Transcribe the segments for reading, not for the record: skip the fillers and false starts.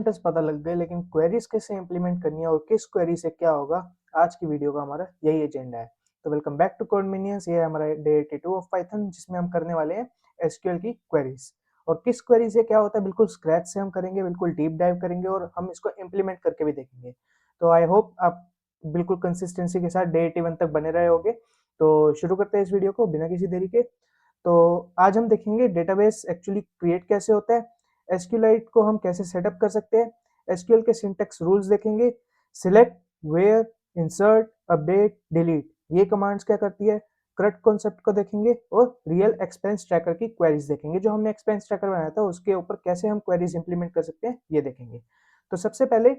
Fundamentals पता लग गए, लेकिन क्वेरीज कैसे इंप्लीमेंट करनी है और किस क्वेरी से क्या होगा, आज की वीडियो का हमारा यही एजेंडा है। तो welcome back to Code Minions. ये है हमारा डे 82 ऑफ पाइथन, जिसमें हम करने वाले हैं एसक्यूएल की क्वेरीज। और किस क्वेरी से क्या होता है बिल्कुल स्क्रैच से हम करेंगे, बिल्कुल डीप डाइव करेंगे और हम इसको इम्प्लीमेंट करके भी देखेंगे। तो आई होप आप बिल्कुल कंसिस्टेंसी के साथ डे 81 तक बने रहे होगे। तो शुरू करते हैं इस वीडियो को बिना किसी देरी के। तो आज हम देखेंगे डेटाबेस एक्चुअली क्रिएट कैसे होता है, एसक्यूएलाइट को हम कैसे सेटअप कर सकते हैं, एसक्यूएल के सिंटैक्स रूल्स देखेंगे, select, where, insert, update, delete ये कमांड्स क्या करती है, CRUD कॉन्सेप्ट को देखेंगे और रियल एक्सपेंस ट्रैकर की क्वेरीज देखेंगे। जो हमने एक्सपेंस ट्रैकर बनाया था उसके ऊपर कैसे हम क्वेरीज इंप्लीमेंट कर सकते हैं ये देखेंगे। तो सबसे पहले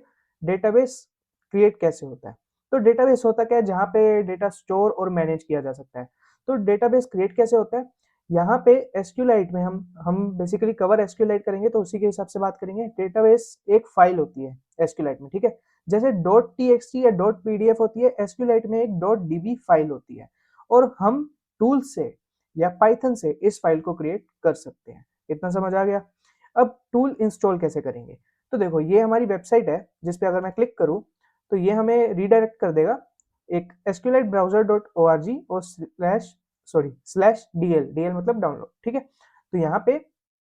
डेटाबेस क्रिएट कैसे होता है। तो डेटाबेस होता क्या है, जहाँ पे डेटा स्टोर और मैनेज किया जा सकता है। तो डेटाबेस क्रिएट कैसे होता है, यहाँ पे एसक्यूएलाइट में हम बेसिकली कवर एसक्यूएलाइट करेंगे, तो उसी के हिसाब से बात करेंगे। डेटाबेस एक फाइल होती है एसक्यूएलाइट में, ठीक है। जैसे .txt या .pdf होती है, एसक्यूएलाइट में एक .db फाइल होती है। और हम टूल से या पाइथन से इस फाइल को क्रिएट कर सकते हैं। इतना समझ आ गया। अब टूल इंस्टॉल कैसे करेंगे। तो देखो, ये हमारी वेबसाइट है जिसपे अगर मैं क्लिक करूं तो ये हमें रीडायरेक्ट कर देगा एक SQLitebrowser.org और /dl मतलब डाउनलोड, ठीक है। तो यहाँ पे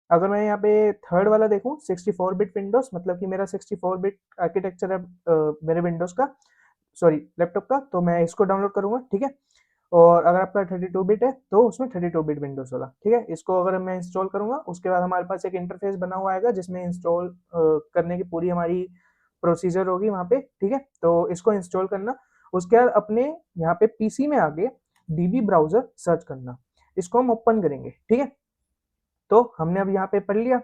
अगर मैं यहाँ पे थर्ड वाला देखूं 64 बिट विंडोज, मतलब कि मेरा 64 बिट आर्किटेक्चर है मेरे विंडोज का, सॉरी लैपटॉप का, तो मैं इसको डाउनलोड करूंगा, ठीक है। और अगर आपका 32 बिट है तो उसमें 32 बिट विंडोज होगा, ठीक है। इसको अगर मैं इंस्टॉल करूंगा उसके बाद हमारे पास एक इंटरफेस बना हुआ आएगा जिसमें इंस्टॉल करने की पूरी हमारी प्रोसीजर होगी वहाँ पे, ठीक है। तो इसको इंस्टॉल करना, उसके बाद अपने यहाँ पे पीसी में आगे डीबी ब्राउजर सर्च करना, इसको हम ओपन करेंगे, ठीक है। तो हमने अब यहाँ पे पढ़ लिया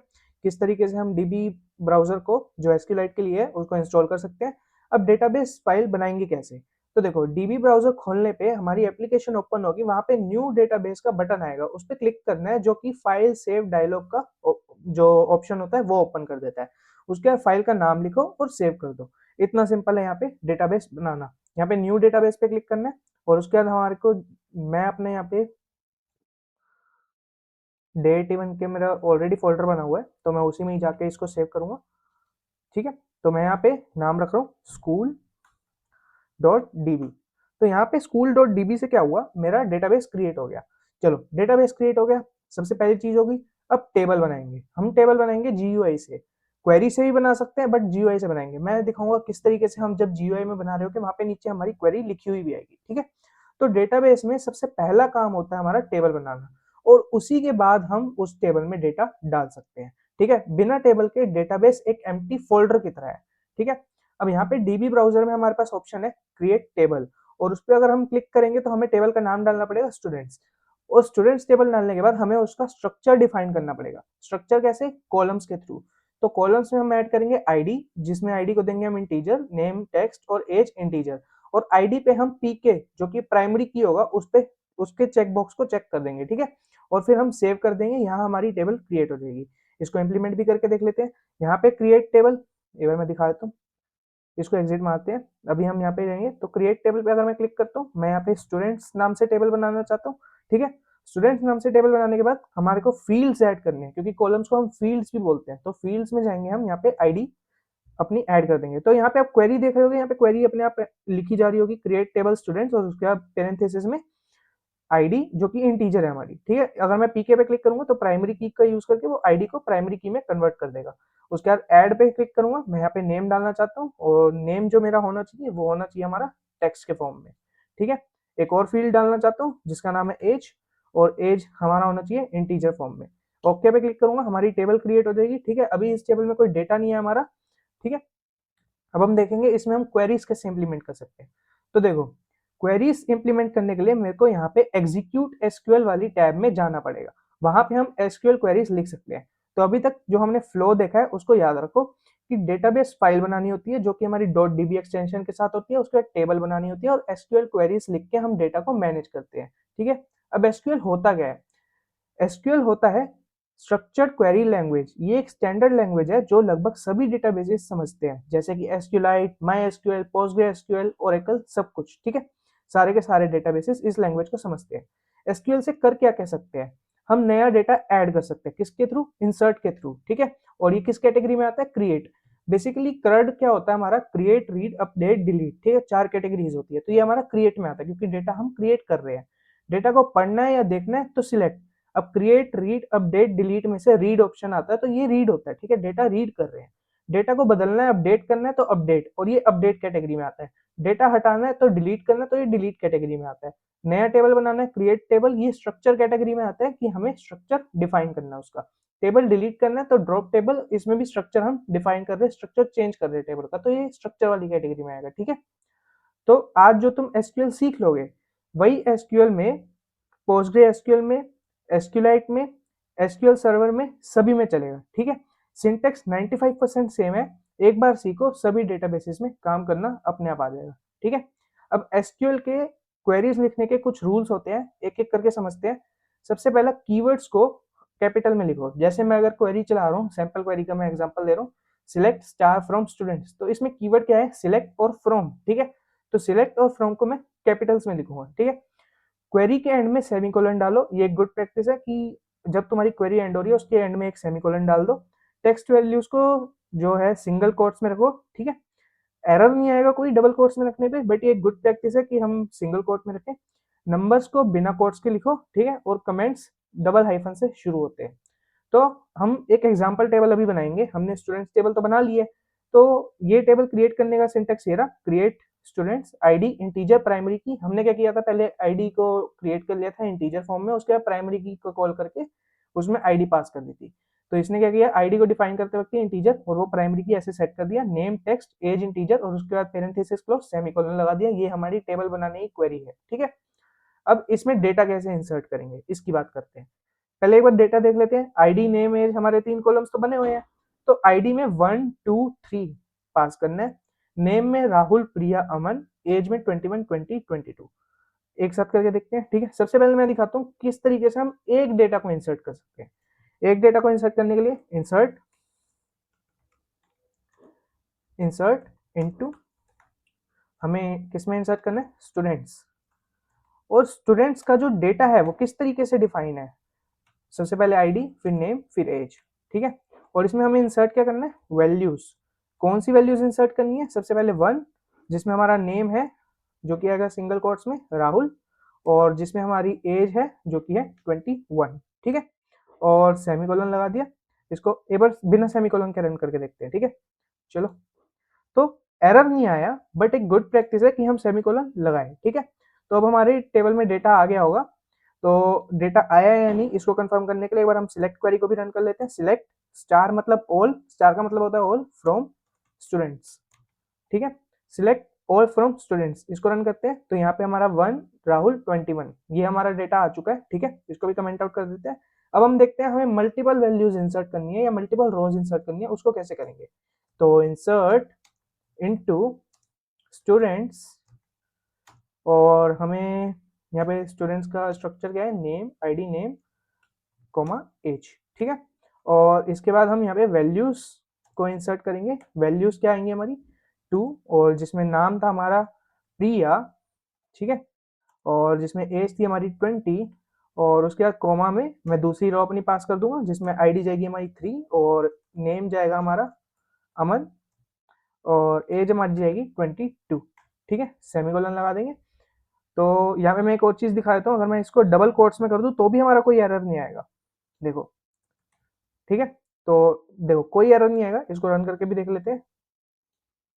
किस तरीके से हम डीबी ब्राउजर को जो एसक्यूएलाइट के लिए है उसको इंस्टॉल कर सकते हैं। अब डेटाबेस फाइल बनाएंगे कैसे। तो देखो, डीबी ब्राउजर खोलने पे हमारी एप्लीकेशन ओपन होगी, वहां पे न्यू डेटाबेस का बटन आएगा, उस पर क्लिक करना है, जो कि फाइल सेव डायलॉग का जो ऑप्शन होता है वो ओपन कर देता है। उसके बाद फाइल का नाम लिखो और सेव कर दो। इतना सिंपल है यहाँ पे डेटाबेस बनाना। यहाँ पे न्यू डेटाबेस पे क्लिक करना है और उसके बाद हमारे को, मैं अपने यहाँ पे डे 81 के मेरा ऑलरेडी फोल्डर बना हुआ है, तो मैं उसी में ही जाके इसको सेव करूंगा, ठीक है। तो मैं यहाँ पे नाम रख रहा हूँ school.db। तो यहाँ पे school.db से क्या हुआ, मेरा डेटाबेस क्रिएट हो गया। चलो, डेटाबेस क्रिएट हो गया, सबसे पहली चीज होगी अब टेबल बनाएंगे। हम टेबल बनाएंगे GUI से, क्वेरी से भी बना सकते हैं बट GUI से बनाएंगे। मैं दिखाऊंगा किस तरीके से हम जब GUI में बना रहे हो कि वहां पे नीचे हमारी क्वेरी लिखी हुई भी आएगी, ठीक है। तो डेटाबेस में सबसे पहला काम होता है हमारा टेबल बनाना, और उसी के बाद हम उस टेबल में डेटा डाल सकते हैं, ठीक है। बिना टेबल के डेटाबेस एक एम्प्टी फोल्डर की तरह है, ठीक है। अब यहाँ पे डीबी ब्राउजर में हमारे पास ऑप्शन है क्रिएट टेबल, और उस पर अगर हम क्लिक करेंगे तो हमें टेबल का नाम डालना पड़ेगा स्टूडेंट्स। और स्टूडेंट्स टेबल डालने के बाद हमें उसका स्ट्रक्चर डिफाइन करना पड़ेगा। स्ट्रक्चर कैसे, कॉलम्स के थ्रू। तो कॉलम्स में हम ऐड करेंगे आईडी, जिसमें आईडी को देंगे हम इंटीजर, नेम, टेक्स्ट और एज इंटीजर। और आईडी पे हम पीके जो कि प्राइमरी की होगा उस पे उसके चेक बॉक्स को चेक कर देंगे, ठीक है। और फिर हम सेव कर देंगे, यहाँ हमारी टेबल क्रिएट हो जाएगी। इसको इंप्लीमेंट भी करके देख लेते हैं। यहाँ पे क्रिएट टेबल, एक बार मैं दिखा देता हूँ। इसको एग्जिट मारते हैं। अभी हम यहाँ पे जाएंगे तो क्रिएट टेबल पे अगर मैं क्लिक करता हूँ, मैं यहाँ पे स्टूडेंट्स नाम से टेबल बनाना चाहता हूँ, ठीक है। स्टूडेंट्स नाम से टेबल बनाने के बाद हमारे को फील्ड्स ऐड करने हैं, क्योंकि कॉलम्स को हम फील्ड्स भी बोलते हैं। तो फील्ड्स में जाएंगे, हम यहाँ पे आईडी अपनी ऐड कर देंगे। तो यहाँ पे आप क्वेरी देख रहे होगे, यहाँ पे क्वेरी अपने आप लिखी जा रही होगी, क्रिएट टेबल स्टूडेंट्स, और उसके बाद पेरेंथेसिस में आईडी जो कि इंटीजर है हमारी, ठीक है। अगर मैं पीके पे क्लिक करूंगा तो प्राइमरी की का यूज करके वो आईडी को प्राइमरी की में कन्वर्ट कर देगा। उसके बाद ऐड पे क्लिक करूंगा, मैं यहाँ पे नेम डालना चाहता हूँ, और नेम जो मेरा होना चाहिए वो होना चाहिए हमारा टेक्स्ट के फॉर्म में, ठीक है। एक और फील्ड डालना चाहता हूँ जिसका नाम है एज, और एज हमारा होना चाहिए इंटीजर फॉर्म में। ओके पे क्लिक करूंगा, हमारी टेबल क्रिएट हो जाएगी, ठीक है। अभी इस टेबल में कोई डेटा नहीं है हमारा, ठीक है। अब हम देखेंगे इसमें हम क्वेरीज कैसे इंप्लीमेंट कर सकते हैं। तो देखो, क्वेरीज इंप्लीमेंट करने के लिए मेरे को यहाँ पे एग्जीक्यूट एसक्यूएल वाली टैब में जाना पड़ेगा। वहां पे हम एसक्यूएल क्वेरीज लिख सकते हैं। तो अभी तक जो हमने फ्लो देखा है उसको याद रखो कि डेटाबेस फाइल बनानी होती है जो कि हमारी .db एक्सटेंशन के साथ होती है, उसके बाद टेबल बनानी होती है और एसक्यूएल क्वेरीज लिख के हम डेटा को मैनेज करते हैं, ठीक है। अब एसक्यूएल होता क्या है, एसक्यूएल होता है स्ट्रक्चर्ड क्वेरी लैंग्वेज। ये एक स्टैंडर्ड लैंग्वेज है जो लगभग सभी डेटाबेसेस समझते हैं, जैसे कि एसक्यूएलाइट, माईएसक्यूएल, पोस्टग्रेसक्यूएल, ओरेकल, सब कुछ, ठीक है। सारे के सारे डेटाबेसेस इस लैंग्वेज को समझते हैं। एसक्यूएल से कर क्या कह सकते हैं, हम नया डेटा ऐड कर सकते हैं, किसके थ्रू, इंसर्ट के थ्रू, ठीक है। और ये किस कैटेगरी में आता है, क्रिएट। बेसिकली CRUD क्या होता है हमारा, क्रिएट, रीड, अपडेट, डिलीट, ठीक है, 4 कैटेगरीज होती है। तो ये हमारा क्रिएट में आता है क्योंकि डेटा हम क्रिएट कर रहे हैं। डेटा को पढ़ना है या देखना है तो सिलेक्ट। अब क्रिएट, रीड, अपडेट, डिलीट में से रीड ऑप्शन आता है, तो ये रीड होता है, ठीक है, डेटा रीड कर रहे हैं। डेटा को बदलना है, अपडेट करना है तो अपडेट, और ये अपडेट कैटेगरी में आता है। डेटा हटाना है तो डिलीट करना है तो ये डिलीट कैटेगरी में आता है। नया टेबल बनाना है, क्रिएट टेबल, ये स्ट्रक्चर कैटेगरी में आता है कि हमें स्ट्रक्चर डिफाइन करना है उसका। टेबल डिलीट करना है तो ड्रॉप टेबल, इसमें भी स्ट्रक्चर हम डिफाइन कर रहे हैं, स्ट्रक्चर चेंज कर रहे हैं टेबल का, तो ये स्ट्रक्चर वाली कैटेगरी में आएगा, ठीक है। तो आज जो तुम एसक्यूएल सीख लोगे वही एसक्यूएल में, पोस्टग्रे एसक्यूएल में, एसक्यूलाइट में, एसक्यूएल सर्वर में, सभी में चलेगा, ठीक है। सिंटेक्स 95% सेम है, एक बार सीखो सभी डेटाबेसेस में काम करना अपने आप आ जाएगा, ठीक है। अब एसक्यूएल के क्वेरीज लिखने के कुछ रूल्स होते हैं, एक एक करके समझते हैं। सबसे पहला, कीवर्ड्स को कैपिटल में लिखो। जैसे मैं अगर क्वेरी चला रहा हूँ, सैंपल क्वेरी का मैं एग्जांपल दे रहा हूँ, सिलेक्ट स्टार फ्रॉम स्टूडेंट्स, तो इसमें कीवर्ड क्या है, सिलेक्ट और फ्रॉम, ठीक है। तो सिलेक्ट और फ्रॉम को मैं कैपिटल्स में लिखूंगा, ठीक है। क्वेरी के एंड में सेमीकोलन डालो, ये एक गुड प्रैक्टिस है कि जब तुम्हारी क्वेरी एंड हो रही है उसके एंड में एक सेमीकोलन डाल दो। टेक्स्ट वैल्यूज को जो है सिंगल कोट्स में रखो, ठीक है। एरर नहीं आएगा कोई डबल कोट्स में रखने पे, बट ये एक गुड प्रैक्टिस है कि हम सिंगल कोट में रखें। नंबर्स को बिना कोट्स के लिखो, ठीक है, और कमेंट्स डबल हाइफन से शुरू होते हैं। तो हम एक एग्जाम्पल टेबल अभी बनाएंगे, हमने स्टूडेंट्स टेबल तो बना लिए। तो ये टेबल क्रिएट करने का सिंटेक्स ये रहा, create students ID integer primary की। हमने क्या किया था, पहले आईडी को क्रिएट कर लिया था इंटीजर फॉर्म में, उसके बाद प्राइमरी की को कॉल करके उसमें आईडी पास कर दी थी। तो इसने क्या किया, आईडी को डिफाइन करते वक्त इंटीजर, और वो प्राइमरी की ऐसे सेट कर दिया, नेम, टेक्स्ट, एज इंटीजर, और उसके बाद पेरेंथेसिस क्लोज सेमीकोलन लगा दिया। ये हमारी टेबल बनाने की क्वेरी है, ठीक है। अब इसमें डेटा कैसे इंसर्ट करेंगे इसकी बात करते हैं। पहले एक बार डेटा देख लेते हैं। आईडी, नेम, एज, हमारे 3 कॉलम्स तो बने हुए हैं। तो आईडी में 1 2 3 पास करना है। नेम में राहुल, प्रिया, अमन, एज में 21 20 22। एक साथ करके देखते हैं, ठीक है। सबसे पहले मैं दिखाता हूँ किस तरीके से हम एक डेटा को इंसर्ट कर सकते हैं। एक डेटा को इंसर्ट करने के लिए इंसर्ट इनटू, हमें किसमें इंसर्ट करना है, स्टूडेंट्स। और स्टूडेंट्स का जो डेटा है वो किस तरीके से डिफाइन है, सबसे पहले आईडी, फिर नेम, फिर एज, ठीक है। और इसमें हमें इंसर्ट क्या करना है, वैल्यूज। कौन सी वैल्यूज इंसर्ट करनी है, सबसे पहले 1, जिसमें हमारा नेम है जो कि आएगा सिंगल कोट्स में राहुल, और जिसमें हमारी एज है जो कि है 21, ठीक है। और सेमीकोलन लगा दिया। इसको एक बार बिना सेमीकोलन के रन करके देखते हैं, ठीक है। चलो, तो एरर नहीं आया, बट एक गुड प्रैक्टिस है कि हम सेमीकोलन लगाएं, ठीक है। तो अब हमारे टेबल में डेटा आ गया होगा। तो डेटा आया या नहीं इसको कंफर्म करने के लिए एक बार हम सिलेक्ट क्वेरी को भी रन कर लेते हैं। सिलेक्ट स्टार मतलब ऑल, स्टार का मतलब होता है ऑल फ्रॉम स्टूडेंट्स, ठीक है। सिलेक्ट ऑल फ्रॉम स्टूडेंट्स, इसको रन करते हैं। तो यहाँ पे हमारा 1 राहुल 21, ये हमारा डेटा आ चुका है, ठीक है। इसको भी कमेंट आउट कर देते हैं। अब हम देखते हैं हमें मल्टीपल वैल्यूज इंसर्ट करनी है या मल्टीपल रोज इंसर्ट करनी है, उसको कैसे करेंगे। तो इंसर्ट इनटू स्टूडेंट्स, और हमें यहाँ पे स्टूडेंट्स का स्ट्रक्चर क्या है, name, ID, name, comma, age, ठीक है। और इसके बाद हम यहाँ पे वैल्यूज को इंसर्ट करेंगे। वैल्यूज क्या आएंगी हमारी 2, और जिसमें नाम था हमारा प्रिया, ठीक है, और जिसमें एज थी हमारी 20, और उसके बाद कॉमा में मैं दूसरी रो अपनी पास कर दूंगा जिसमें आईडी जाएगी हमारी 3, और नेम जाएगा हमारा अमन, और एज हमारी जाएगी 22, ठीक है। सेमीकोलन लगा देंगे। तो यहाँ पे मैं एक और चीज दिखा देता हूँ, अगर मैं इसको डबल कोट्स में कर दूं तो भी हमारा कोई एरर नहीं आएगा, देखो, ठीक है। तो देखो कोई एरर नहीं आएगा, इसको रन करके भी देख लेते हैं।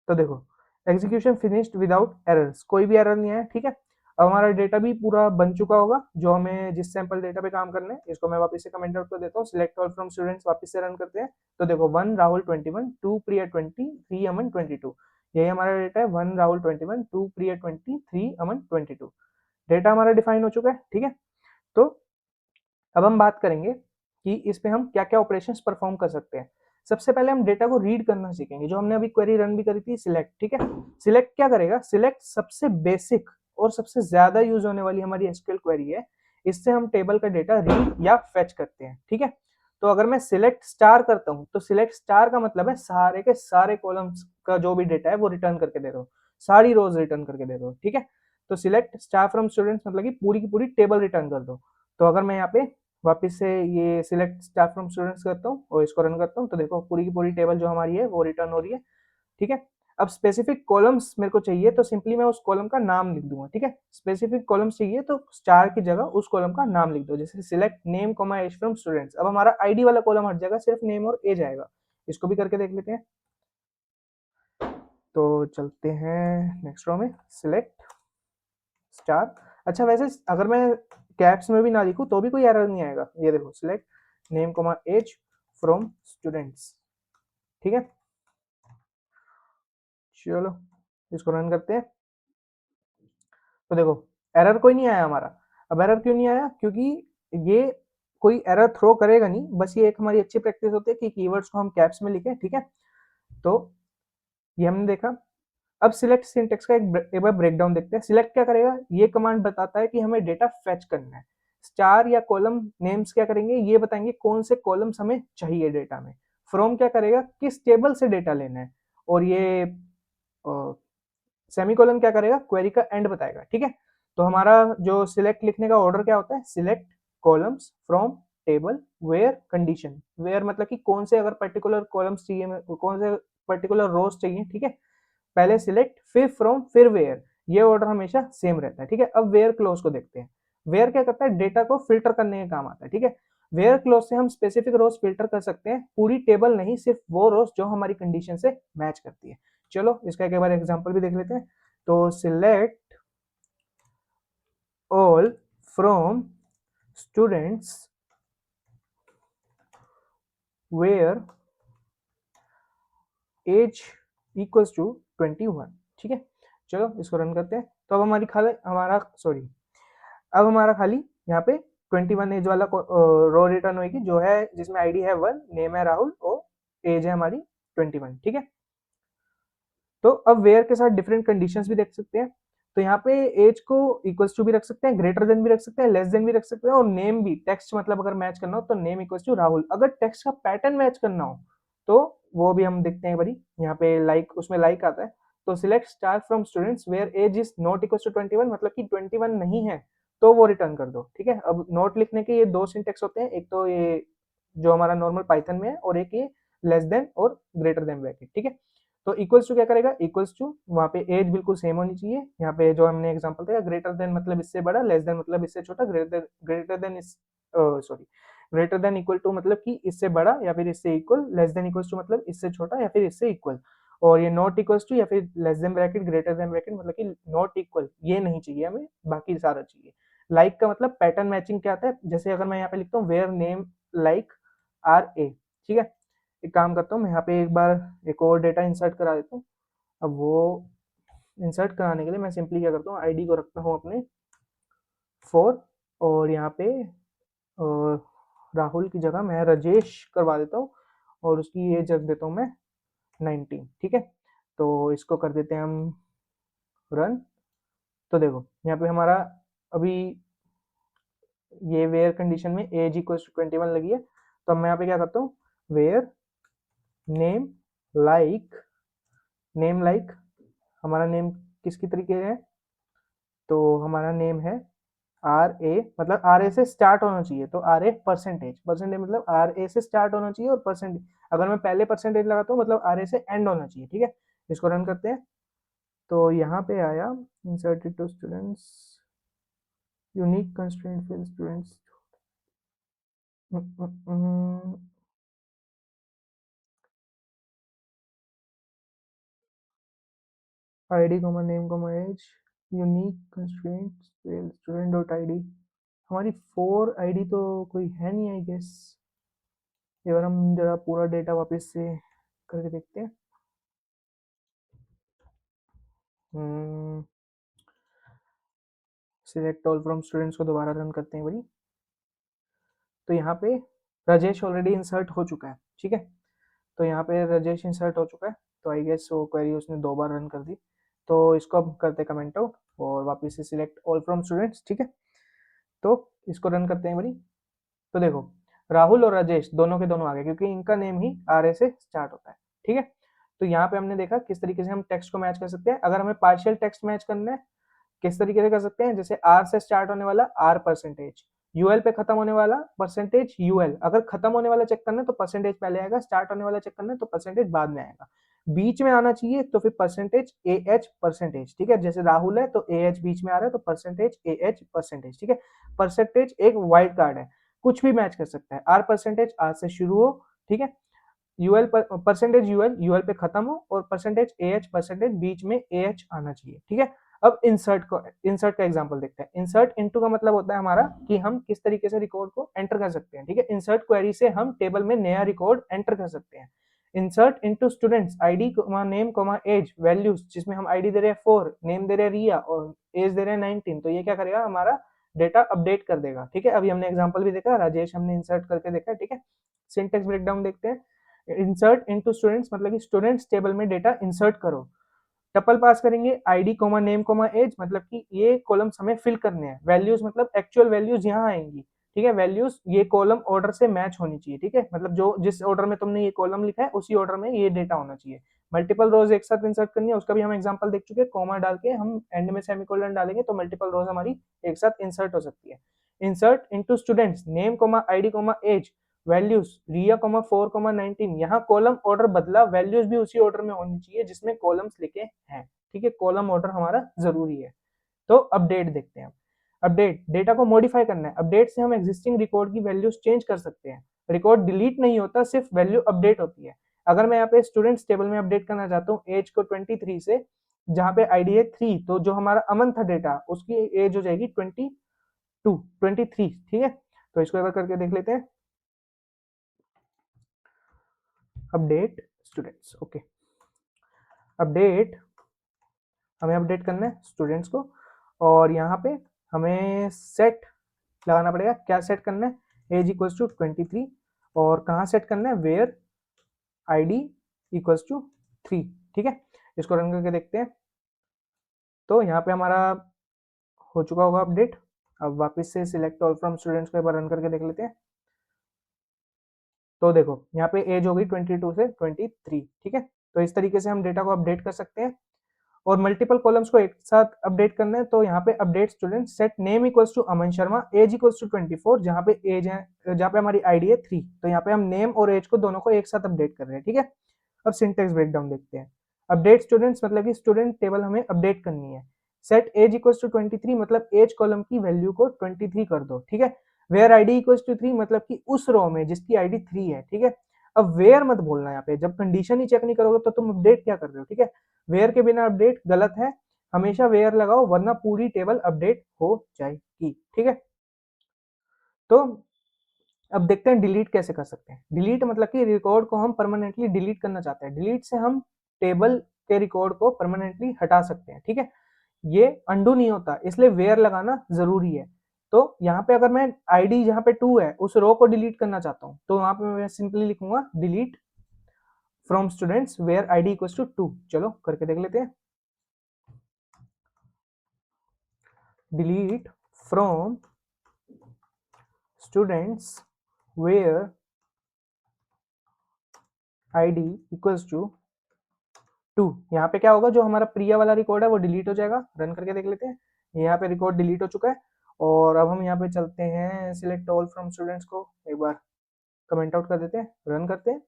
तो देखो, एग्जीक्यूशन फिनिश्ड विदाउट एरर्स, कोई भी एरर नहीं आया, ठीक है। अब हमारा डेटा भी पूरा बन चुका होगा जो हमें जिस सैंपल डेटा पे काम करना है। इसको मैं वापस से कमेंट आउट कर देता हूँ। सिलेक्ट ऑल फ्रॉम स्टूडेंट्स वापस से रन करते हैं। तो देखो 1 राहुल 21, 2 प्रिया 20, 3 अमन 22, यही हमारा डेटा है। 1 राहुल 21, 2 प्रिया 20, 3 अमन 22, डेटा हमारा डिफाइन हो चुका है, ठीक है। तो अब हम बात करेंगे कि इस पे हम क्या क्या ऑपरेशंस परफॉर्म कर सकते हैं। सबसे पहले हम डेटा को रीड करना सीखेंगे, जो हमने अभी क्वेरी रन भी करी थी, सिलेक्ट, ठीक है। सिलेक्ट क्या करेगा, सिलेक्ट सबसे बेसिक और सबसे ज्यादा यूज होने वाली हमारी एसक्यूएल क्वेरी है। इससे हम टेबल का डेटा रीड या फेच करते हैं, ठीक है। तो अगर मैं सिलेक्ट स्टार करता हूं तो सिलेक्ट स्टार का मतलब है सारे के सारे कॉलम्स का जो भी डेटा है वो रिटर्न करके दे दो, सारी रोज रिटर्न करके दे दो, ठीक है। तो सिलेक्ट स्टार फ्रॉम स्टूडेंट्स मतलब कि पूरी की पूरी टेबल रिटर्न कर दो। तो अगर मैं यहाँ पे वापस से ये सिलेक्ट स्टार फ्रॉम स्टूडेंट्स करता हूँ और इसको रन करता हूँ, तो देखो पूरी की पूरी टेबल जो हमारी है वो रिटर्न हो रही है। ठीक है, अब स्पेसिफिक कॉलम्स मेरे को चाहिए तो सिंपली मैं उस कॉलम का नाम लिख दूंगा। ठीक है, स्पेसिफिक कॉलम्स चाहिए तो स्टार की जगह उस कॉलम का नाम लिख दो, जैसे select name comma age from students. अब हमारा आईडी वाला कॉलम हट जाएगा, सिर्फ नेम और एज आएगा। इसको भी करके देख लेते हैं। तो चलते हैं नेक्स्ट रो में, सिलेक्ट स्टार। अच्छा वैसे अगर मैं कैप्स में भी ना लिखूं तो भी कोई एरर नहीं आएगा। ये देखो, select name comma age from students. ठीक है, चलो इसको रन करते हैं। तो देखो एरर कोई नहीं आया हमारा। अब एरर क्यों नहीं आया? क्योंकि ये कोई एरर थ्रो करेगा नहीं, बस ये एक हमारी अच्छी प्रैक्टिस होती है कि कीवर्ड्स को हम कैप्स में लिखें। ठीक है, तो ये हमने देखा। अब सिलेक्ट सिंटेक्स का एक बार ब्रेकडाउन देखते हैं। सिलेक्ट क्या करेगा? ये कमांड बताता है कि हमें डेटा फेच करना है। स्टार या कॉलम नेम्स क्या करेंगे? ये बताएंगे कौन से कॉलम्स हमें चाहिए डेटा में। फ्रॉम क्या करेगा? किस टेबल से डेटा लेना है। और ये सेमीकोलन क्या करेगा? क्वेरी का एंड बताएगा। ठीक है, तो हमारा जो सिलेक्ट लिखने का ऑर्डर क्या होता है? Select columns from table where condition. Where मतलब कि कौन से अगर पर्टिकुलर कॉलम्स चाहिए, कौन से पर्टिकुलर रोज चाहिए। ठीक है, पहले सिलेक्ट फिर फ्रॉम फिर वेयर, ये ऑर्डर हमेशा सेम रहता है। ठीक है, अब वेयर क्लोज को देखते हैं। वेयर क्या करता है? डेटा को फिल्टर करने का काम आता है। ठीक है, वेयर क्लोज से हम स्पेसिफिक रोज फिल्टर कर सकते हैं, पूरी टेबल नहीं, सिर्फ वो रोज जो हमारी कंडीशन से मैच करती है। चलो इसका एक बार एग्जांपल भी देख लेते हैं। तो select all from students where age equals to 21। ठीक है, चलो इसको रन करते हैं। तो अब हमारी खाली हमारा सॉरी अब हमारा खाली यहाँ पे 21 एज वाला रो रिटर्न होगी, जो है जिसमें आईडी है 1, नेम है राहुल और एज है हमारी 21। ठीक है, तो अब वेयर के साथ डिफरेंट कंडीशंस भी देख सकते हैं। तो यहाँ पे एज को इक्वल्स टू भी रख सकते हैं, ग्रेटर देन भी रख सकते हैं, लेस देन भी रख सकते हैं, और नेम भी, टेक्स्ट मतलब अगर मैच करना हो तो नेम इक्वल्स टू राहुल। अगर टेक्स्ट का पैटर्न मैच करना हो तो वो भी हम देखते हैं बड़ी। यहाँ पे लाइक, उसमें लाइक आता है। तो select star from students where age is not equals to 21, मतलब कि 21 नहीं है तो वो रिटर्न कर दो। ठीक है, अब नोट लिखने के ये दो सिंटेक्स होते हैं, एक तो ये जो हमारा नॉर्मल पाइथन में है, और एक ये लेस देन और ग्रेटर देन ब्रैकेट। ठीक है, तो इक्वल्स टू क्या करेगा? इक्वल्स टू, वहाँ पे एज बिल्कुल सेम होनी चाहिए। यहाँ पे जो हमने एग्जांपल दिया, ग्रेटर देन मतलब इससे बड़ा, लेस देन मतलब इससे छोटा, ग्रेटर देन इस sorry greater than equal to मतलब कि इससे बड़ा या फिर इससे equal, less than equals to मतलब इससे छोटा या फिर इससे इक्वल, और ये नॉट इक्वल्स टू या फिर less than bracket greater than bracket मतलब कि नॉट इक्वल, ये नहीं चाहिए हमें, बाकी सारा चाहिए। लाइक का मतलब पैटर्न मैचिंग क्या आता है? जैसे अगर मैं यहाँ पे लिखता हूँ where name like R A. ठीक है, एक काम करता हूँ मैं यहाँ पे एक बार एक और डेटा इंसर्ट करा देता हूँ। अब वो इंसर्ट कराने के लिए मैं सिंपली क्या करता हूँ, आईडी को रखता हूँ अपने 4, और यहाँ पे राहुल की जगह मैं राजेश करवा देता हूँ, और उसकी एज रख देता हूँ मैं 19। ठीक है, तो इसको कर देते हैं हम रन। तो देखो यहाँ पे हमारा अभी ये वेयर कंडीशन में एज इक्वल टू 21 लगी है। तो अब मैं यहाँ पे क्या करता हूँ, where name like, name like हमारा नेम किसकी तरीके है? तो हमारा नेम है आर ए, मतलब आर ए से स्टार्ट होना चाहिए, तो आर ए परसेंटेज, परसेंटेज मतलब आर ए से स्टार्ट होना चाहिए, और परसेंटेज अगर मैं पहले परसेंटेज लगाता हूँ मतलब आर ए से एंड होना चाहिए। ठीक है, इसको रन करते हैं। तो यहाँ पे आया inserted to students unique constraint for students. ID comma name comma age unique constraint student dot ID. हमारी 4 आईडी तो कोई है नहीं आई गेस। एक बार हम जरा पूरा डेटा वापस से करके देखते हैं। सिलेक्ट ऑल फ्रॉम स्टूडेंट्स को दोबारा रन करते हैं भाई। तो यहाँ पे राजेश ऑलरेडी इंसर्ट हो चुका है। ठीक है, तो यहाँ पे राजेश इंसर्ट हो चुका है, तो आई गेस वो क्वेरी उसने 2 बार रन कर दी। तो इसको अब करते कमेंट आउट और वापस से सिलेक्ट ऑल फ्रॉम स्टूडेंट्स। ठीक है, तो इसको रन करते हैं भाई। तो देखो राहुल और राजेश दोनों के दोनों आ गए, क्योंकि इनका नेम ही आर ए से स्टार्ट होता है। ठीक है, तो यहाँ पे हमने देखा किस तरीके से हम टेक्स्ट को मैच कर सकते हैं। अगर हमें पार्शियल टेक्स्ट मैच करना है किस तरीके से कर सकते हैं, जैसे आर से स्टार्ट होने वाला आर परसेंटेज, यूएल पे खत्म होने वाला परसेंटेज यूएल, अगर खत्म होने वाला चेक करना है तो परसेंटेज पहले आएगा, स्टार्ट होने वाला चेक करना है तो परसेंटेज बाद में आएगा। बीच में आना चाहिए तो फिर परसेंटेज ए एच परसेंटेज, ठीक है, जैसे राहुल है तो ए एच बीच में आ रहा है तो परसेंटेज ए एच परसेंटेज, ठीक है। परसेंटेज एक वाइल्ड कार्ड है, कुछ भी मैच कर सकता है, आर परसेंटेज आर से शुरू हो, ठीक है, यूएल परसेंटेज यूएल यूएल पे खत्म हो, और परसेंटेज ए एच परसेंटेज बीच में ए एच आना चाहिए, ठीक है। अब इंसर्ट का एग्जांपल देखते हैं। इंसर्ट इनटू का मतलब होता है हमारा कि हम किस तरीके से रिकॉर्ड को एंटर कर सकते हैं, ठीक है। इंसर्ट क्वेरी से हम टेबल में नया रिकॉर्ड एंटर कर सकते हैं। Insert into students ID name age values, जिसमें हम आईडी दे रहे हैं 4, नेम दे रहे हैं रिया और एज दे रहे हैं 19, तो ये क्या करेगा, हमारा डेटा अपडेट कर देगा, ठीक है। अभी हमने एग्जांपल भी देखा, राजेश हमने इंसर्ट करके देखा, ठीक है। सिंटेक्स ब्रेकडाउन देखते हैं। इंसर्ट इनटू स्टूडेंट्स मतलब कि स्टूडेंट्स टेबल में डेटा इंसर्ट करो। टपल पास करेंगे, आईडी नेम एज, मतलब कि ये कॉलम्स हमें फिल करने हैं। वैल्यूज मतलब एक्चुअल वैल्यूज यहाँ आएंगी, ठीक है। वैल्यूज ये कॉलम ऑर्डर से मैच होनी चाहिए, ठीक है, मतलब जो जिस ऑर्डर में तुमने ये कॉलम लिखा है उसी ऑर्डर में ये डेटा होना चाहिए। मल्टीपल रोज एक साथ इंसर्ट करनी है, उसका भी हम एग्जांपल देख चुके हैं। कॉमा डाल के हम एंड में सेमीकोलन डालेंगे तो मल्टीपल रोज हमारी एक साथ इंसर्ट हो सकती है। Insert into students name ID as values Riya 4 19, यहाँ कॉलम ऑर्डर बदला, वैल्यूज भी उसी ऑर्डर में होनी चाहिए जिसमें कॉलम्स लिखे हैं, ठीक है। कॉलम ऑर्डर हमारा जरूरी है। तो अपडेट देखते हैं। अपडेट डेटा को मॉडिफाई करना है। अपडेट से हम एग्जिस्टिंग रिकॉर्ड की वैल्यूज चेंज कर सकते हैं। रिकॉर्ड डिलीट नहीं होता, सिर्फ वैल्यू अपडेट होती है। अगर मैं यहाँ पे स्टूडेंट्स टेबल में अपडेट करना चाहता हूँ एज को 23 से, जहाँ पे आईडी है 3, तो जो हमारा अमन था डेटा उसकी एज हो जाएगी 23, ठीक है। तो इसको एक बार करके देख लेते हैं। Update students, okay. अपडेट हमें अपडेट करना है स्टूडेंट्स को, और यहाँ पे हमें सेट लगाना पड़ेगा। क्या सेट करना है, एज इक्वल्स टू 23, और कहाँ सेट करना है, वेयर आईडी इक्वल्स टू 3, ठीक है। इसको रन करके देखते हैं। तो यहाँ पे हमारा हो चुका होगा अपडेट। अब वापस से सिलेक्ट ऑल फ्रॉम स्टूडेंट्स को एक बार रन करके देख लेते हैं। तो देखो यहाँ पे एज हो गई 22 से 23, ठीक है। तो इस तरीके से हम डेटा को अपडेट कर सकते हैं। और मल्टीपल कॉलम्स को एक साथ अपडेट करना है तो यहाँ पे update student set name equals to Aman Sharma age equals to 24, जहाँ पे एज है, जहाँ पे हमारी आईडी है 3, तो यहाँ पे हम नेम और एज को दोनों को एक साथ अपडेट कर रहे हैं, ठीक है। अब सिंटेक्स ब्रेकडाउन देखते हैं। अपडेट स्टूडेंट्स मतलब कि स्टूडेंट टेबल हमें अपडेट करनी है। सेट एज इक्वल्स टू 23 मतलब एज कॉलम की वैल्यू को 23 कर दो, ठीक है। वेयर आईडी इक्वल्स टू 3 मतलब कि उस रो में जिसकी आईडी 3 है, ठीक है। अब वेयर मत बोलना, यहाँ पे जब कंडीशन ही चेक नहीं करोगे तो तुम अपडेट क्या कर रहे हो, ठीक है। वेयर के बिना अपडेट गलत है, हमेशा वेयर लगाओ वरना पूरी टेबल अपडेट हो जाएगी, ठीक है। तो अब देखते हैं डिलीट कैसे कर सकते हैं। डिलीट मतलब कि रिकॉर्ड को हम परमानेंटली डिलीट करना चाहते हैं। डिलीट से हम टेबल के रिकॉर्ड को परमानेंटली हटा सकते हैं, ठीक है। ये अंडू नहीं होता, इसलिए वेयर लगाना जरूरी है। तो यहाँ पे अगर मैं आईडी जहाँ पे 2 है उस रो को डिलीट करना चाहता हूँ तो वहां पे मैं सिंपली लिखूंगा delete from students where ID equals to 2। चलो करके देख लेते हैं। Delete from students where ID equals to 2। यहाँ पे क्या होगा, जो हमारा प्रिया वाला रिकॉर्ड है वो डिलीट हो जाएगा। रन करके देख लेते हैं। यहाँ पे रिकॉर्ड डिलीट हो चुका है। और अब हम यहाँ पे चलते हैं, सिलेक्ट ऑल फ्रॉम स्टूडेंट्स को एक बार कमेंट आउट कर देते हैं, रन करते हैं।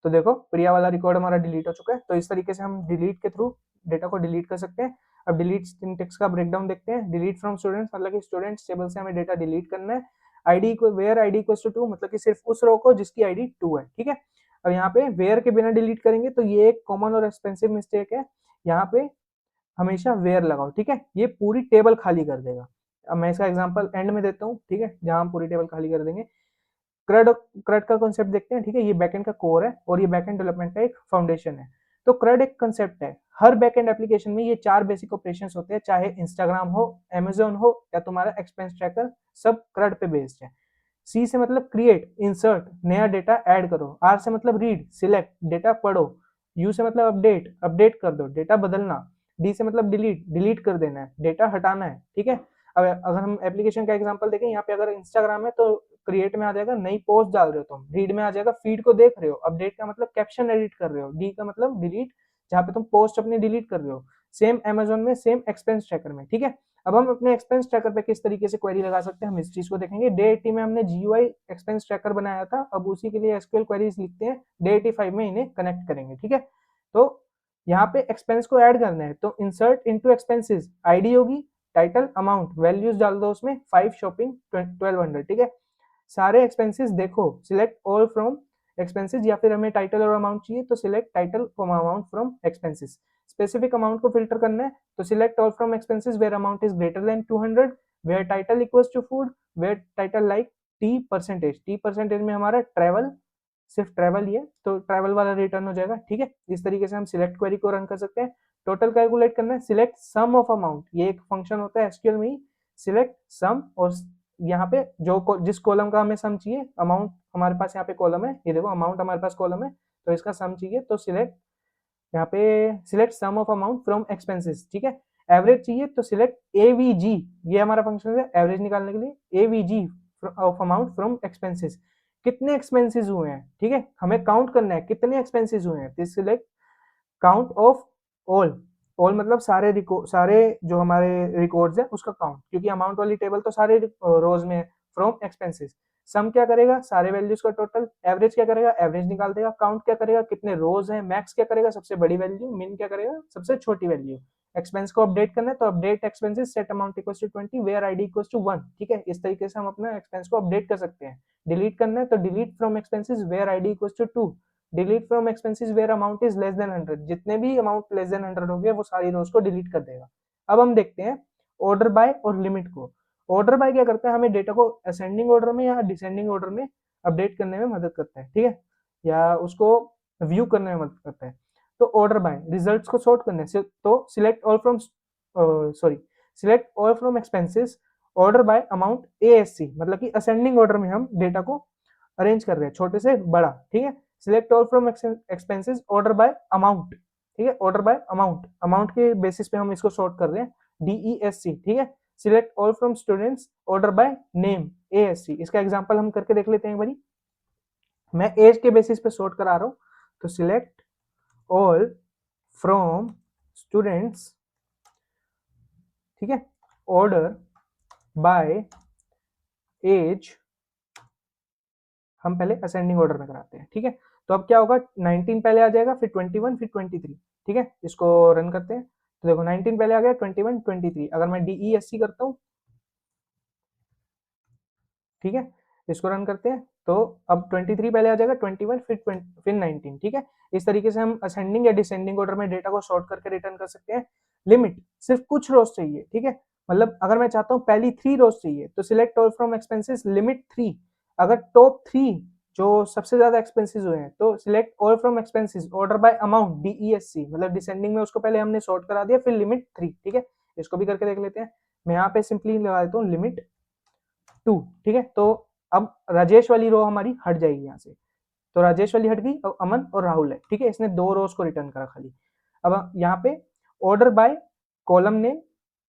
तो देखो प्रिया वाला रिकॉर्ड हमारा डिलीट हो चुका है। तो इस तरीके से हम डिलीट के थ्रू डेटा को डिलीट कर सकते हैं। अब डिलीट सिंटेक्स का ब्रेकडाउन देखते हैं। डिलीट फ्रॉम स्टूडेंट्स मतलब कि स्टूडेंट्स टेबल से हमें डेटा डिलीट करना है। आईडी को वेयर आईडी इक्वल्स टू 2 मतलब कि सिर्फ उस रो को जिसकी आईडी 2 है, ठीक है। अब यहाँ पे वेयर के बिना डिलीट करेंगे तो ये एक कॉमन और एक्सपेंसिव मिस्टेक है। यहाँ पे हमेशा वेयर लगाओ, ठीक है, ये पूरी टेबल खाली कर देगा। अब मैं इसका एग्जांपल एंड में देता हूँ, ठीक है, जहां हम पूरी टेबल खाली कर देंगे। क्रड क्रड का कॉन्सेप्ट देखते हैं, ठीक है। ये बैकएंड का कोर है और ये बैकएंड डेवलपमेंट का एक फाउंडेशन है। तो क्रड एक कंसेप्ट है। हर बैकएंड एप्लीकेशन में ये 4 बेसिक ऑपरेशंस होते हैं, चाहे इंस्टाग्राम हो, अमेजोन हो या तुम्हारा एक्सपेंस ट्रैकर, सब क्रड पे बेस्ड है। सी से मतलब क्रिएट, इंसर्ट, नया डेटा ऐड करो। आर से मतलब रीड, सिलेक्ट, डेटा पढ़ो। यू से मतलब अपडेट, अपडेट कर दो, डेटा बदलना। डी से मतलब डिलीट, डिलीट कर देना है, डेटा हटाना है, ठीक है। अब अगर हम एप्लीकेशन का एग्जांपल देखें, यहाँ पे अगर इंस्टाग्राम है तो क्रिएट में आ जाएगा नई पोस्ट डाल रहे हो तुम, रीड में आ जाएगा फीड को देख रहे हो, अपडेट का मतलब कैप्शन एडिट कर रहे हो, डी का मतलब डिलीट, जहाँ पे तुम पोस्ट अपनी डिलीट कर रहे हो, सेम अमेजोन में, सेम एक्सपेंस ट्रैकर में, ठीक है। अब हम अपने एक्सपेंस ट्रैकर पे किस तरीके से क्वेरी लगा सकते हैं, हम इस चीज को देखेंगे। डे 80 में हमने जीयूआई एक्सपेंस ट्रैकर बनाया था, अब उसी के लिए एसक्यूएल क्वेरीज लिखते हैं, डे 85 में इन्हें कनेक्ट करेंगे, ठीक है। तो यहाँ पे एक्सपेंस को ऐड करना है, तो इंसर्ट इनटू एक्सपेंसेस, आईडी होगी, टाइटल, अमाउंट, वैल्यूज डाल दो उसमें, 5 शॉपिंग 1200, ठीक है। सारे एक्सपेंसेस देखो, सिलेक्ट ऑल फ्रॉम एक्सपेंसेस, या फिर हमें टाइटल और अमाउंट चाहिए तो select title from amount from expenses. Specific amount को फिल्टर करना है, तो select all from expenses where amount is greater than 200, where title equals to food, where title like T percentage, T percentage में हमारा travel, सिर्फ travel ही है तो travel वाला रिटर्न हो जाएगा, ठीक है। इस तरीके से हम सिलेक्ट क्वेरी को रन कर सकते हैं। टोटल कैलकुलेट करना है, सिलेक्ट सम ऑफ अमाउंट, ये एक फंक्शन होता है एसक्यूएल में ही, सिलेक्ट सम, और यहाँ पे जो जिस कॉलम का हमें सम चाहिए, अमाउंट हमारे पास यहाँ पे कॉलम है, ये देखो अमाउंट हमारे पास कॉलम है, तो इसका सम चाहिए तो सिलेक्ट, यहाँ पे select sum of amount from expenses, ठीक है। एवरेज चाहिए तो सिलेक्ट एवीजी, ये हमारा फंक्शन है एवरेज निकालने के लिए, AVG of amount from expenses, कितने एक्सपेंसेस हुए हैं, ठीक है, हमें काउंट करना है कितने एक्सपेंसेस हुए हैं, select count of all, all मतलब सारे सारे जो हमारे रिकॉर्ड्स हैं उसका काउंट, क्योंकि अमाउंट वाली टेबल तो सारे रोज में है, फ्रॉम एक्सपेंसेस। सम क्या करेगा, सारे वैल्यूज का टोटल, एवरेज क्या करेगा, एवरेज निकाल देगा, काउंट क्या करेगा, कितने रोज हैं, मैक्स क्या करेगा, सबसे बड़ी वैल्यू, मिन क्या करेगा, सबसे छोटी वैल्यू। एक्सपेंस को अपडेट करना है तो update expenses, set amount equals to 20, where ID equals to 1, ठीक है। इस तरीके से हम अपना एक्सपेंस को अपडेट कर सकते हैं। डिलीट करना है तो delete from expenses where ID equals to 2, delete from expenses where amount is less than 100, जितने भी अमाउंट लेस देन 100 हो गए वो सारी रोज को डिलीट कर देगा। अब हम देखते हैं ऑर्डर बाय और लिमिट को। ऑर्डर बाय क्या करता है, हमें डेटा को असेंडिंग ऑर्डर में या डिसेंडिंग ऑर्डर में अपडेट करने में मदद करता है, ठीक है, या उसको व्यू करने में मदद करता है। तो ऑर्डर बाय रिजल्ट्स को सॉर्ट करने से, तो select all from, sorry, select all from expenses, order by amount ASC, मतलब कि असेंडिंग ऑर्डर में हम डेटा को अरेंज कर रहे हैं छोटे से बड़ा, ठीक है। Select all from expenses, order by amount, ठीक है, ऑर्डर बाय अमाउंट, अमाउंट के बेसिस पे हम इसको सॉर्ट कर रहे हैं, डीईएससी, ठीक है। Select all from students, order by name, ASC. इसका एग्जांपल हम करके देख लेते हैं भाई, मैं एज के बेसिस पे सॉर्ट करा रहा हूं, तो सिलेक्ट ऑल फ्रॉम स्टूडेंट्स, ठीक है, ऑर्डर बाय एज, हम पहले असेंडिंग ऑर्डर में कराते हैं, ठीक है। तो अब क्या होगा, 19 पहले आ जाएगा, फिर 21, फिर 23, ठीक है। इसको रन करते हैं, तो देखो 19 पहले आ गया, 21, 23, अगर मैं डीईएससी करता हूँ, ठीक है, इसको रन करते हैं, तो अब 23 पहले आ जाएगा, 21, फिर 19, ठीक है। इस तरीके से हम असेंडिंग या डिसेंडिंग ऑर्डर में डेटा को सॉर्ट करके रिटर्न कर सकते हैं। लिमिट, सिर्फ कुछ रोज चाहिए, ठीक है, मतलब अगर मैं चाहता हूँ पहली 3 रोज चाहिए, तो select all from expenses limit 3, अगर टॉप 3 जो सबसे ज्यादा एक्सपेंसेस हुए हैं, तो select all from expenses, order by amount, DESC, मतलब डिसेंडिंग में उसको पहले हमने सॉर्ट करा दिया, फिर लिमिट 3, ठीक है। इसको भी करके देख लेते हैं, मैं यहाँ पे सिंपली लगा देता हूँ लिमिट 2, ठीक है। तो अब राजेश वाली रो हमारी हट जाएगी यहाँ से, तो राजेश वाली हट गई, अब अमन और राहुल है, ठीक है, इसने 2 रोज को रिटर्न करा खाली। अब यहाँ पे ऑर्डर बाय कॉलम ने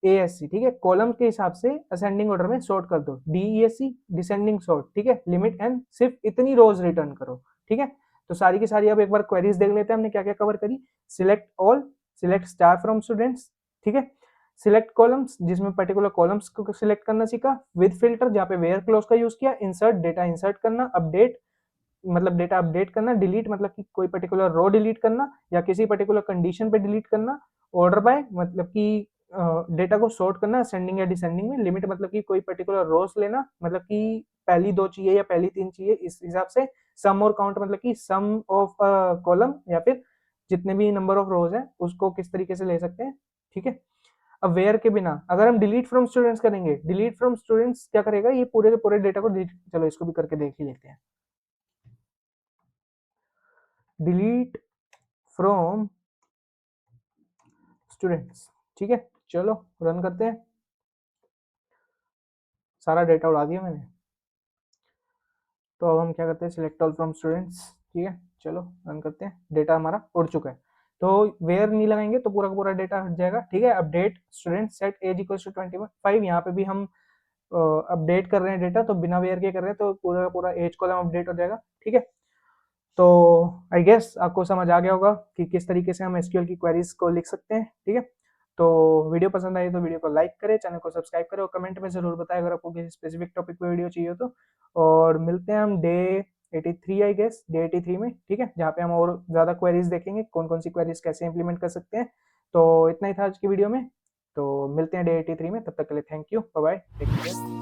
एएससी, ठीक है, कॉलम के हिसाब से असेंडिंग ऑर्डर में सॉर्ट कर दो, डीईएससी डिसेंडिंग सॉर्ट, ठीक है, लिमिट एन, सिर्फ इतनी रोज रिटर्न करो, ठीक है। तो सारी की सारी अब एक बार क्वेरीज देख लेते हैं हमने क्या क्या कवर करी। Select all, select star from students, ठीक है, सिलेक्ट कॉलम्स, जिसमें पर्टिकुलर कॉलम्स को सिलेक्ट करना सीखा, विद फिल्टर जहाँ पे वेयर क्लॉज का यूज किया, इंसर्ट डेटा इंसर्ट करना, अपडेट मतलब डेटा अपडेट करना, डिलीट मतलब कि कोई पर्टिकुलर रो डिलीट करना या किसी पर्टिकुलर कंडीशन पे डिलीट करना, ऑर्डर बाय मतलब कि डेटा को सॉर्ट करना असेंडिंग या डिसेंडिंग में, लिमिट मतलब कि कोई पर्टिकुलर रोज लेना, मतलब कि पहली 2 चाहिए या पहली 3 चाहिए इस हिसाब से, सम और काउंट मतलब कि सम ऑफ कॉलम या फिर जितने भी नंबर ऑफ रोज हैं उसको किस तरीके से ले सकते हैं, ठीक है। अब वेयर के बिना अगर हम डिलीट फ्रॉम स्टूडेंट्स करेंगे, डिलीट फ्रॉम स्टूडेंट्स क्या करेगा, ये पूरे के पूरे डेटा को डिलीट, चलो इसको भी करके देख ही लेते हैं। डिलीट फ्रॉम स्टूडेंट्स, ठीक है, चलो रन करते हैं, सारा डेटा उड़ा दिया मैंने। तो अब हम क्या करते हैं, सिलेक्ट ऑल फ्रॉम स्टूडेंट्स, ठीक है, चलो रन करते हैं, डेटा हमारा उड़ चुका है। तो वेयर नहीं लगाएंगे तो पूरा का पूरा डेटा हट जाएगा, ठीक है। Update student set age equals to 25, यहाँ पे भी हम अपडेट कर रहे हैं डेटा, तो बिना वेयर के कर रहे हैं तो पूरा का पूरा एज कॉलम अपडेट हो जाएगा, ठीक है। तो आई गेस आपको समझ आ गया होगा कि किस तरीके से हम एसक्यूएल की क्वेरीज को लिख सकते हैं, ठीक है। तो वीडियो पसंद आई तो वीडियो को लाइक करें, चैनल को सब्सक्राइब करें और कमेंट में ज़रूर बताएं अगर आपको किसी स्पेसिफिक टॉपिक पे वीडियो चाहिए हो तो। और मिलते हैं हम डे 83 आई गेस, डे 83 में, ठीक है? जहाँ पे हम और ज़्यादा क्वेरीज देखेंगे, कौन-कौन सी क्वेरीज कैसे इंप्लीमेंट कर सकते हैं। तो इतना ही था आज की वीडियो में, तो मिलते हैं डे 83 में, तब तक के लिए thank you, bye bye, take care.